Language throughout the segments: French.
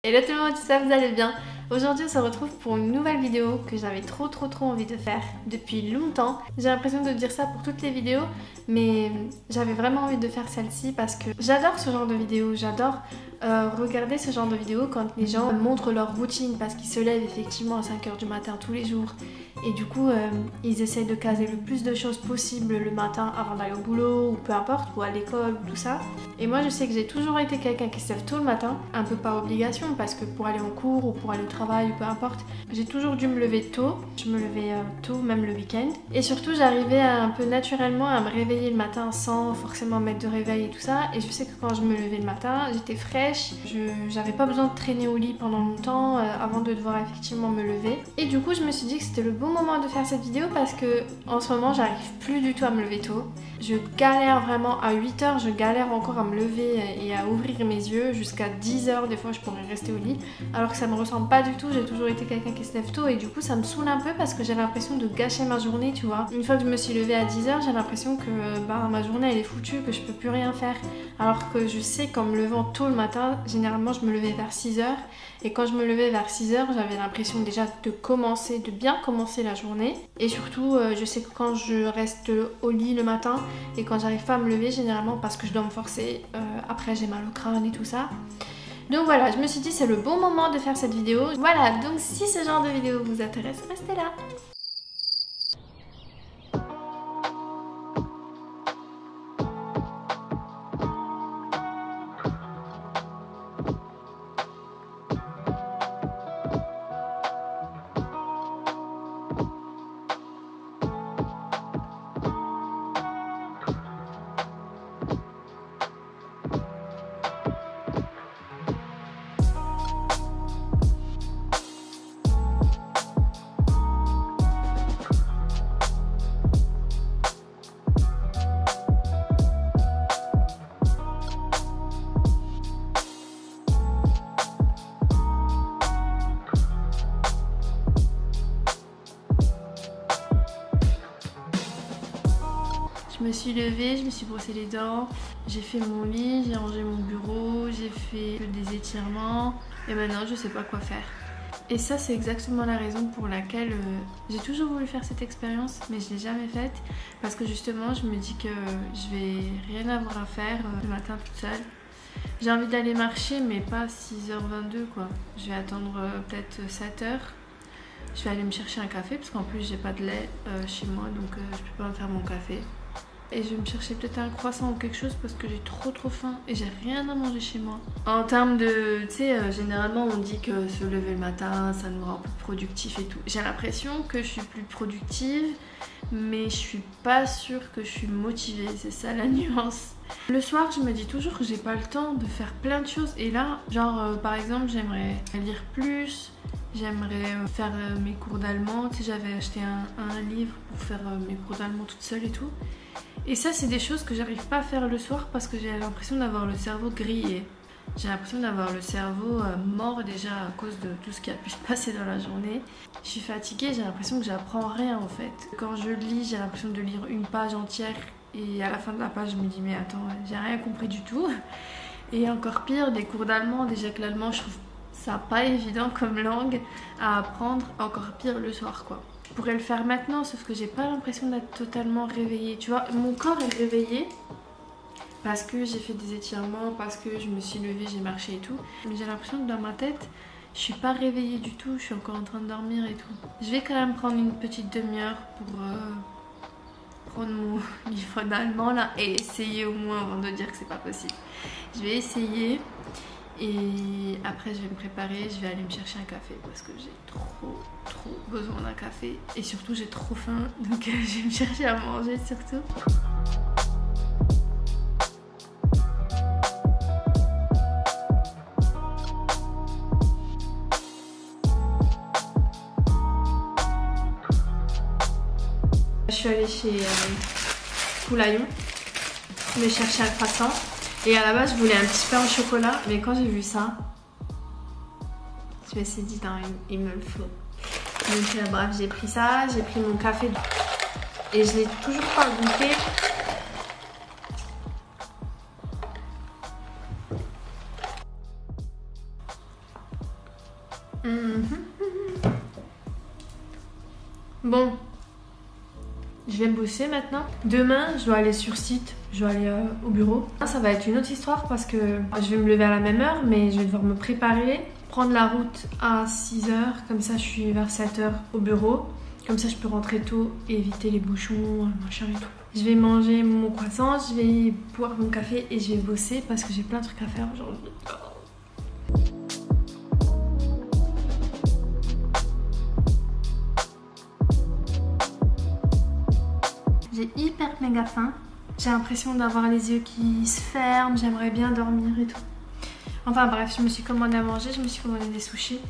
Hello tout le monde, j'espère que vous allez bien. Aujourd'hui on se retrouve pour une nouvelle vidéo que j'avais trop envie de faire depuis longtemps. J'ai l'impression de dire ça pour toutes les vidéos, mais j'avais vraiment envie de faire celle-ci parce que j'adore ce genre de vidéos. J'adore regarder ce genre de vidéos quand les gens montrent leur routine parce qu'ils se lèvent effectivement à 5 h du matin tous les jours. Et du coup ils essayent de caser le plus de choses possible le matin avant d'aller au boulot ou peu importe, ou à l'école ou tout ça. Et moi je sais que j'ai toujours été quelqu'un qui se lève tôt le matin, un peu par obligation parce que pour aller en cours ou pour aller au travail ou peu importe, j'ai toujours dû me lever tôt. Je me levais tôt, même le week-end. Et surtout j'arrivais un peu naturellement à me réveiller le matin sans forcément mettre de réveil et tout ça. Et je sais que quand je me levais le matin, j'étais fraîche, j'avais pas besoin de traîner au lit pendant longtemps avant de devoir effectivement me lever. Et du coup je me suis dit que c'était le bon moment de faire cette vidéo parce que en ce moment j'arrive plus du tout à me lever tôt. Je galère vraiment à 8 h, je galère encore à me lever et à ouvrir mes yeux jusqu'à 10 h. Des fois je pourrais rester au lit alors que ça me ressemble pas du tout. J'ai toujours été quelqu'un qui se lève tôt et du coup ça me saoule un peu parce que j'ai l'impression de gâcher ma journée, tu vois. Une fois que je me suis levée à 10 h, j'ai l'impression que ma journée elle est foutue, que je peux plus rien faire. Alors que je sais qu'en me levant tôt le matin, généralement je me levais vers 6 h. Et quand je me levais vers 6 h, j'avais l'impression déjà de bien commencer la journée. Et surtout, je sais que quand je reste au lit le matin et quand j'arrive pas à me lever, généralement parce que je dois me forcer, après j'ai mal au crâne et tout ça. Donc voilà, je me suis dit c'est le bon moment de faire cette vidéo. Voilà, donc si ce genre de vidéo vous intéresse, restez là. Je me suis levée, je me suis brossé les dents, j'ai fait mon lit, j'ai rangé mon bureau, j'ai fait des étirements et maintenant je sais pas quoi faire. Et ça c'est exactement la raison pour laquelle j'ai toujours voulu faire cette expérience mais je l'ai jamais faite parce que justement je me dis que je vais rien avoir à faire le matin toute seule. J'ai envie d'aller marcher mais pas à 6h22 quoi. Je vais attendre peut-être 7 h. Je vais aller me chercher un café parce qu'en plus j'ai pas de lait chez moi donc je peux pas me faire mon café. Et je vais me chercher peut-être un croissant ou quelque chose parce que j'ai trop faim et j'ai rien à manger chez moi. En termes de, tu sais, généralement on dit que se lever le matin ça nous rend plus productif et tout. J'ai l'impression que je suis plus productive mais je suis pas sûre que je suis motivée, c'est ça la nuance. Le soir je me dis toujours que j'ai pas le temps de faire plein de choses et là genre par exemple j'aimerais lire plus. J'aimerais faire mes cours d'allemand, tu sais j'avais acheté un livre pour faire mes cours d'allemand toute seule et tout. Et ça c'est des choses que j'arrive pas à faire le soir parce que j'ai l'impression d'avoir le cerveau grillé. J'ai l'impression d'avoir le cerveau mort déjà à cause de tout ce qui a pu se passer dans la journée. Je suis fatiguée, j'ai l'impression que j'apprends rien en fait. Quand je lis, j'ai l'impression de lire une page entière et à la fin de la page je me dis mais attends, j'ai rien compris du tout. Et encore pire, des cours d'allemand, déjà que l'allemand je trouve ça pas évident comme langue à apprendre, encore pire le soir quoi. Je pourrais le faire maintenant sauf que j'ai pas l'impression d'être totalement réveillée, tu vois, mon corps est réveillé parce que j'ai fait des étirements, parce que je me suis levée, j'ai marché et tout, mais j'ai l'impression que dans ma tête je suis pas réveillée du tout, je suis encore en train de dormir et tout. Je vais quand même prendre une petite demi-heure pour prendre mon livre d'allemand là et essayer au moins avant de dire que c'est pas possible. Je vais essayer. Et après je vais me préparer, je vais aller me chercher un café parce que j'ai trop besoin d'un café. Et surtout j'ai trop faim donc je vais me chercher à manger surtout. Je suis allée chez Poulaillon me chercher un croissant. Et à la base, je voulais un petit pain au chocolat, mais quand j'ai vu ça, je me suis dit, non, il me le faut. Donc bref, j'ai pris ça, j'ai pris mon café et je l'ai toujours pas goûté. Bon, je vais bosser maintenant. Demain, je dois aller sur site, je dois aller au bureau. Ça va être une autre histoire parce que je vais me lever à la même heure, mais je vais devoir me préparer, prendre la route à 6h, comme ça je suis vers 7h au bureau. Comme ça je peux rentrer tôt et éviter les bouchons, machin et tout. Je vais manger mon croissant, je vais boire mon café et je vais bosser parce que j'ai plein de trucs à faire aujourd'hui. J'ai hyper méga faim. J'ai l'impression d'avoir les yeux qui se ferment, j'aimerais bien dormir et tout. Enfin bref, je me suis commandé à manger, je me suis commandé des sushis.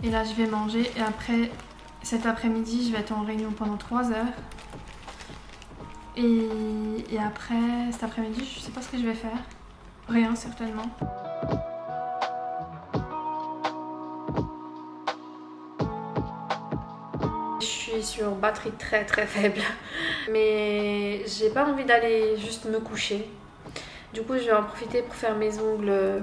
Et là je vais manger et après, cet après-midi, je vais être en réunion pendant 3 heures. Et après, cet après-midi, je sais pas ce que je vais faire. Rien certainement. Je suis sur batterie très faible. Mais j'ai pas envie d'aller juste me coucher. Du coup, je vais en profiter pour faire mes ongles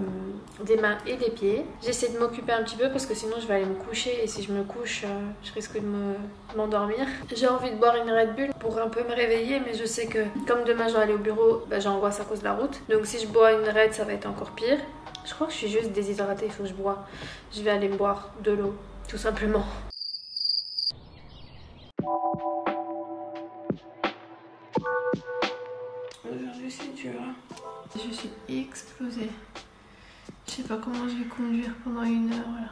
des mains et des pieds. J'essaie de m'occuper un petit peu parce que sinon je vais aller me coucher et si je me couche, je risque de m'endormir. J'ai envie de boire une Red Bull pour un peu me réveiller, mais je sais que comme demain je dois aller au bureau, bah, j'angoisse à cause de la route. Donc si je bois une Red, ça va être encore pire. Je crois que je suis juste déshydratée, il faut que je bois. Je vais aller boire de l'eau, tout simplement. Aujourd'hui c'est dur. Je suis explosée. Je sais pas comment je vais conduire pendant 1 heure là.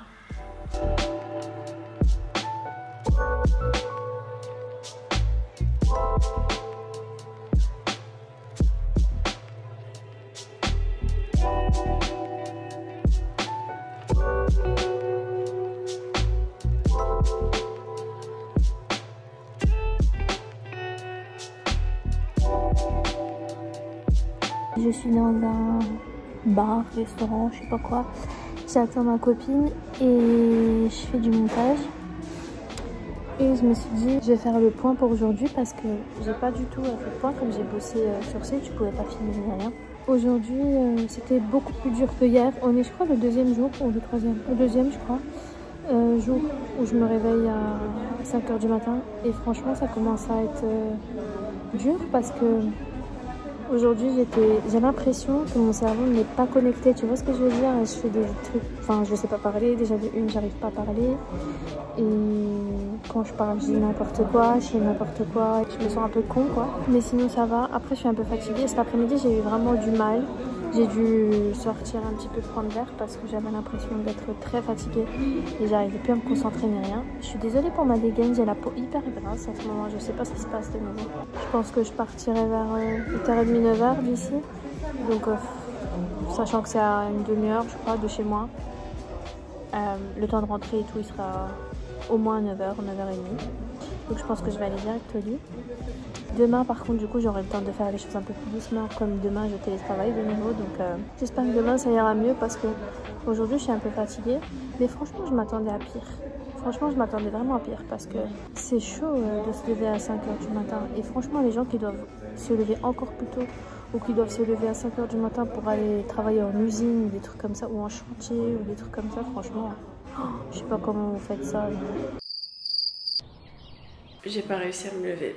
Je suis dans un bar, restaurant, je sais pas quoi. J'attends ma copine et je fais du montage. Et je me suis dit, je vais faire le point pour aujourd'hui parce que j'ai pas du tout fait le point. Comme j'ai bossé sur site, je pouvais pas filmer ni rien. Aujourd'hui, c'était beaucoup plus dur que hier. On est, je crois, le 2e jour ou le 3e. Le 2e, je crois. Jour où je me réveille à 5h du matin. Et franchement, ça commence à être dur parce que aujourd'hui, j'ai l'impression que mon cerveau n'est pas connecté. Tu vois ce que je veux dire? Je fais des trucs, enfin, je sais pas parler. Déjà de une, j'arrive pas à parler. Et quand je parle, je dis n'importe quoi, je fais n'importe quoi. Je me sens un peu con, quoi. Mais sinon, ça va. Après, je suis un peu fatiguée. Cet après-midi, j'ai eu vraiment du mal. J'ai dû sortir un petit peu prendre l'air parce que j'avais l'impression d'être très fatiguée et j'arrivais plus à me concentrer ni rien. Je suis désolée pour ma dégaine, j'ai la peau hyper grasse en ce moment, je sais pas ce qui se passe de nouveau. Je pense que je partirai vers 8h30, 9h d'ici. Donc sachant que c'est à une demi-heure je crois de chez moi. Le temps de rentrer et tout, il sera au moins 9h, 9h30. Donc je pense que je vais aller direct au lit. Demain par contre du coup j'aurai le temps de faire les choses un peu plus doucement, comme demain je télétravaille de nouveau, donc j'espère que demain ça ira mieux parce que aujourd'hui je suis un peu fatiguée, mais franchement je m'attendais à pire. Franchement je m'attendais vraiment à pire parce que c'est chaud de se lever à 5h du matin et franchement les gens qui doivent se lever encore plus tôt ou qui doivent se lever à 5h du matin pour aller travailler en usine ou des trucs comme ça ou en chantier ou des trucs comme ça, franchement je sais pas comment vous faites ça. Mais... J'ai pas réussi à me lever.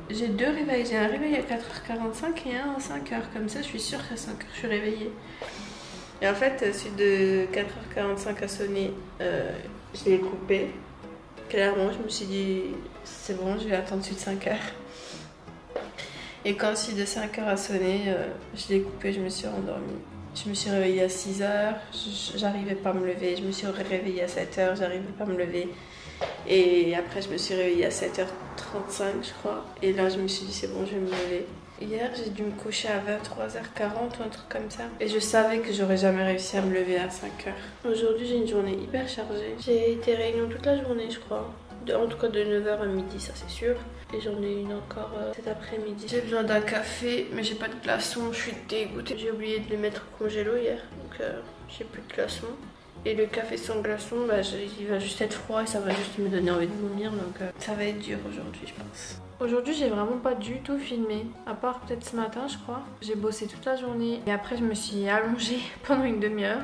J'ai 2 réveils, j'ai un réveil à 4h45 et un à 5h, comme ça je suis sûre qu'à 5h je suis réveillée. Et en fait celui de 4h45 a sonné, je l'ai coupé. Clairement je me suis dit c'est bon, je vais attendre celui de 5h. Et quand celui de 5h a sonné, je l'ai coupé, je me suis rendormie. Je me suis réveillée à 6h, j'arrivais pas à me lever, je me suis réveillée à 7h, j'arrivais pas à me lever. Et après je me suis réveillée à 7h35 je crois. Et là je me suis dit c'est bon, je vais me lever. Hier j'ai dû me coucher à 23h40 ou un truc comme ça. Et je savais que j'aurais jamais réussi à me lever à 5h. Aujourd'hui j'ai une journée hyper chargée. J'ai été réunion toute la journée je crois. En tout cas de 9h à midi, ça c'est sûr. Et j'en ai une encore cet après-midi. J'ai besoin d'un café mais j'ai pas de glaçons, je suis dégoûtée. J'ai oublié de le mettre au congélo hier, donc j'ai plus de glaçons. Et le café sans glaçons, bah, il va juste être froid et ça va juste me donner envie de vomir. Donc ça va être dur aujourd'hui je pense. Aujourd'hui j'ai vraiment pas du tout filmé. À part peut-être ce matin je crois. J'ai bossé toute la journée. Et après je me suis allongée pendant une demi-heure.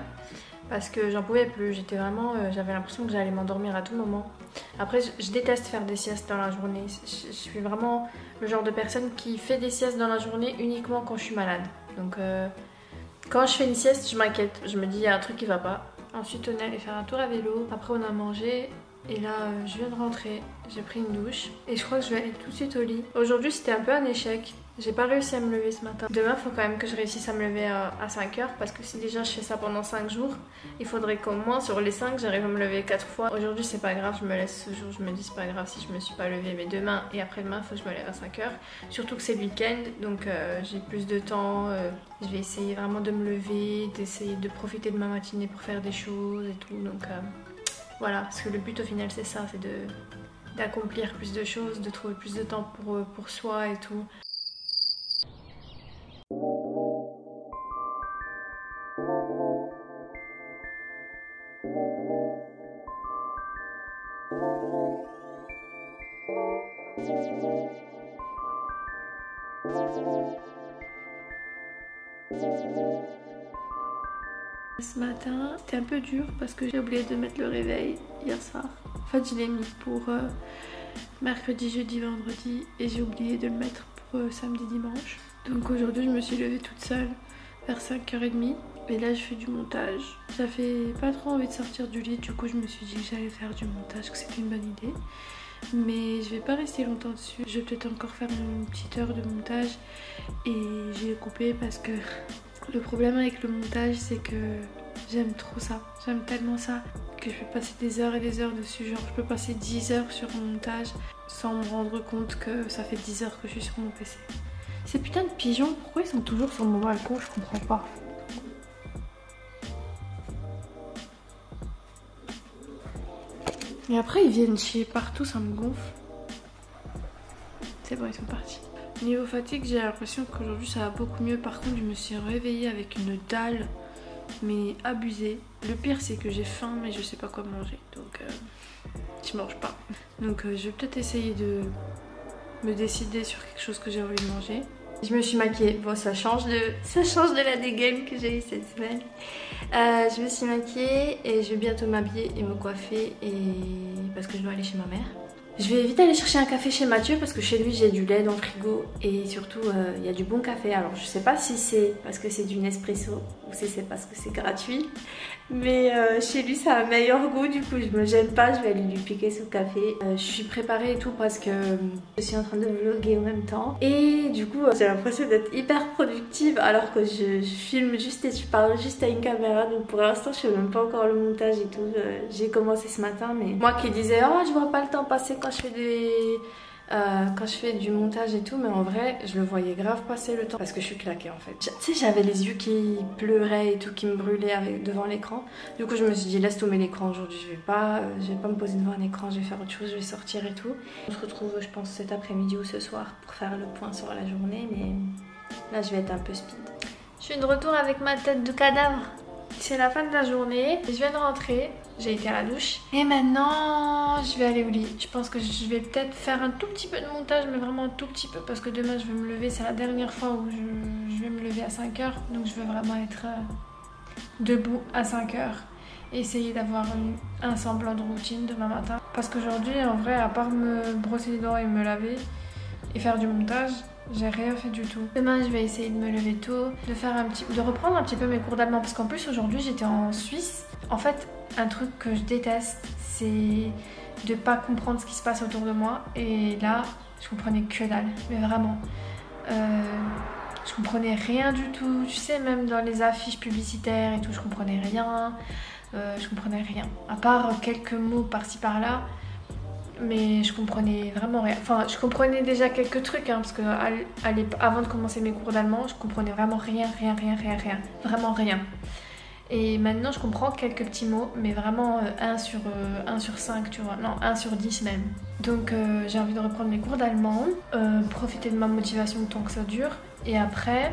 parce que j'en pouvais plus. J'étais vraiment, j'avais l'impression que j'allais m'endormir à tout moment. Après, je déteste faire des siestes dans la journée. Je suis vraiment le genre de personne qui fait des siestes dans la journée uniquement quand je suis malade. Donc quand je fais une sieste, je m'inquiète. Je me dis il y a un truc qui va pas. Ensuite on est allé faire un tour à vélo. Après on a mangé. Et là, je viens de rentrer, j'ai pris une douche et je crois que je vais aller tout de suite au lit. Aujourd'hui, c'était un peu un échec. J'ai pas réussi à me lever ce matin. Demain, il faut quand même que je réussisse à me lever à 5 h parce que si déjà je fais ça pendant 5 jours, il faudrait qu'au moins sur les 5, j'arrive à me lever 4 fois. Aujourd'hui, c'est pas grave, je me laisse ce jour, je me dis c'est pas grave si je me suis pas levée. Mais demain et après-demain, il faut que je me lève à 5 h. Surtout que c'est le week-end, donc j'ai plus de temps. Je vais essayer vraiment de me lever, d'essayer de profiter de ma matinée pour faire des choses et tout. Donc voilà, parce que le but au final c'est ça, c'est d'accomplir plus de choses, de trouver plus de temps pour soi et tout. Ce matin, c'était un peu dur parce que j'ai oublié de mettre le réveil hier soir. En fait, je l'ai mis pour mercredi, jeudi, vendredi et j'ai oublié de le mettre pour samedi, dimanche. Donc aujourd'hui, je me suis levée toute seule vers 5h30 et là, je fais du montage. J'avais pas trop envie de sortir du lit, du coup, je me suis dit que j'allais faire du montage, que c'était une bonne idée. Mais je vais pas rester longtemps dessus. Je vais peut-être encore faire une petite heure de montage et j'ai coupé parce que le problème avec le montage, c'est que j'aime trop ça. J'aime tellement ça que je peux passer des heures et des heures dessus. Genre, je peux passer 10 heures sur mon montage sans me rendre compte que ça fait 10 heures que je suis sur mon PC. Ces putains de pigeons, pourquoi ils sont toujours sur mon balcon? Je comprends pas. Et après, ils viennent chier partout, ça me gonfle. C'est bon, ils sont partis. Niveau fatigue, j'ai l'impression qu'aujourd'hui ça va beaucoup mieux. Par contre, je me suis réveillée avec une dalle, mais abusée. Le pire, c'est que j'ai faim, mais je sais pas quoi manger. Donc, je mange pas. Donc, je vais peut-être essayer de me décider sur quelque chose que j'ai envie de manger. Je me suis maquillée. Bon, ça change de la dégaine que j'ai eu cette semaine. Je me suis maquillée et je vais bientôt m'habiller et me coiffer parce que je dois aller chez ma mère. Je vais vite aller chercher un café chez Mathieu parce que chez lui j'ai du lait dans le frigo et surtout il y a du bon café. Alors je sais pas si c'est parce que c'est du Nespresso ou si c'est parce que c'est gratuit, mais chez lui ça a un meilleur goût, du coup je me gêne pas, je vais aller lui piquer son café. Je suis préparée et tout parce que je suis en train de vlogger en même temps et du coup j'ai l'impression d'être hyper productive alors que je filme juste et je parle juste à une caméra. Donc pour l'instant je fais même pas encore le montage et tout. J'ai commencé ce matin, mais moi qui disais oh je vois pas le temps passer quand je fais du montage et tout, mais en vrai je le voyais grave passer le temps parce que je suis claquée en fait. Tu sais, j'avais les yeux qui pleuraient et tout, qui me brûlaient devant l'écran. Du coup je me suis dit laisse tomber l'écran aujourd'hui, je vais pas me poser devant un écran, je vais faire autre chose, je vais sortir et tout. On se retrouve je pense cet après-midi ou ce soir pour faire le point sur la journée, mais là je vais être un peu speed. Je suis de retour avec ma tête de cadavre. C'est la fin de la journée, je viens de rentrer, j'ai été à la douche et maintenant je vais aller au lit. Je pense que je vais peut-être faire un tout petit peu de montage, mais vraiment un tout petit peu parce que demain je vais me lever, c'est la dernière fois où je vais me lever à 5 h, donc je veux vraiment être debout à 5 h et essayer d'avoir un semblant de routine demain matin. Parce qu'aujourd'hui en vrai, à part me brosser les dents et me laver et faire du montage, j'ai rien fait du tout. Demain je vais essayer de me lever tôt, de reprendre un petit peu mes cours d'allemand parce qu'en plus aujourd'hui j'étais en Suisse. En fait un truc que je déteste c'est de pas comprendre ce qui se passe autour de moi et là je comprenais que dalle, mais vraiment. Je comprenais rien du tout, tu sais, même dans les affiches publicitaires et tout, je comprenais rien. Je comprenais rien, à part quelques mots par-ci par-là. Mais je comprenais vraiment rien. Enfin, je comprenais déjà quelques trucs, hein, parce que avant de commencer mes cours d'allemand, je comprenais vraiment rien. Vraiment rien. Et maintenant, je comprends quelques petits mots, mais vraiment 1 sur 5, tu vois. Non, 1 sur 10 même. Donc, j'ai envie de reprendre mes cours d'allemand, profiter de ma motivation tant que ça dure. Et après,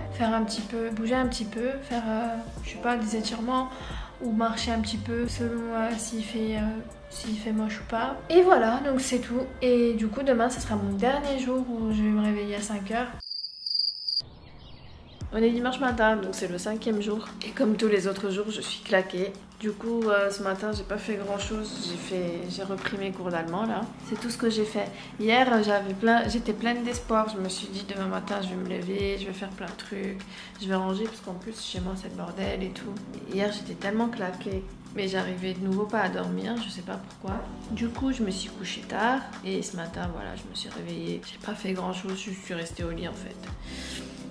bouger un petit peu, faire, je sais pas, des étirements ou marcher un petit peu selon s'il fait moche ou pas. Et voilà, donc c'est tout. Et du coup demain ce sera mon dernier jour où je vais me réveiller à 5 h. On est dimanche matin, donc c'est le 5e jour. Et comme tous les autres jours, je suis claquée. Du coup, ce matin, j'ai pas fait grand chose. J'ai repris mes cours d'allemand là. C'est tout ce que j'ai fait. Hier, j'étais pleine d'espoir. Je me suis dit, demain matin, je vais me lever, je vais faire plein de trucs. Je vais ranger, parce qu'en plus, chez moi, c'est le bordel et tout. Et hier, j'étais tellement claquée. Mais j'arrivais de nouveau pas à dormir, je sais pas pourquoi. Du coup, je me suis couchée tard. Et ce matin, voilà, je me suis réveillée. J'ai pas fait grand chose, je suis restée au lit en fait.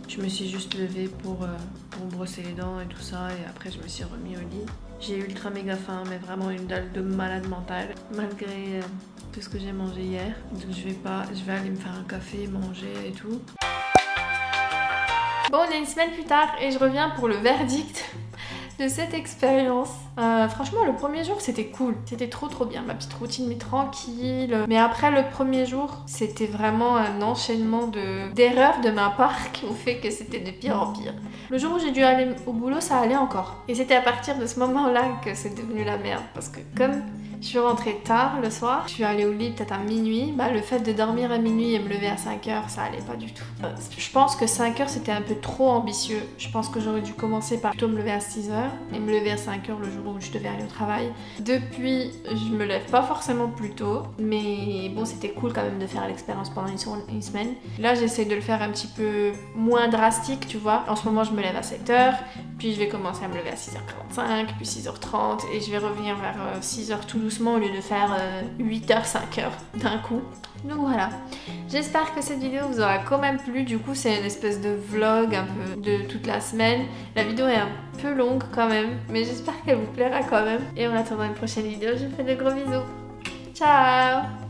Je me suis juste levée pour brosser les dents et tout ça, et après je me suis remis au lit. J'ai ultra méga faim, mais vraiment une dalle de malade mentale, malgré tout ce que j'ai mangé hier. Donc je vais aller me faire un café, manger et tout. Bon, on est une semaine plus tard et je reviens pour le verdict de cette expérience. Franchement, le premier jour c'était cool, c'était trop bien, ma petite routine mais tranquille. Mais après le premier jour, c'était vraiment un enchaînement d'erreurs de ma part qui ont fait que c'était de pire en pire. Le jour où j'ai dû aller au boulot, ça allait encore. Et c'était à partir de ce moment-là que c'est devenu la merde, parce que comme je suis rentrée tard le soir, je suis allée au lit peut-être à minuit, bah le fait de dormir à minuit et me lever à 5h, ça allait pas du tout. Je pense que 5h c'était un peu trop ambitieux. Je pense que j'aurais dû commencer par plutôt me lever à 6h et me lever à 5h le jour où je devais aller au travail. Depuis, je me lève pas forcément plus tôt, mais bon, c'était cool quand même de faire l'expérience pendant une semaine. Là, j'essaie de le faire un petit peu moins drastique, tu vois. En ce moment, je me lève à 7h, puis je vais commencer à me lever à 6h45, puis 6h30, et je vais revenir vers 6h tout doucement au lieu de faire 8h, 5h d'un coup. Donc voilà, j'espère que cette vidéo vous aura quand même plu. Du coup, c'est une espèce de vlog un peu de toute la semaine. La vidéo est un peu longue quand même, mais j'espère qu'elle vous plaira quand même. Et en attendant une prochaine vidéo, je vous fais de gros bisous. Ciao!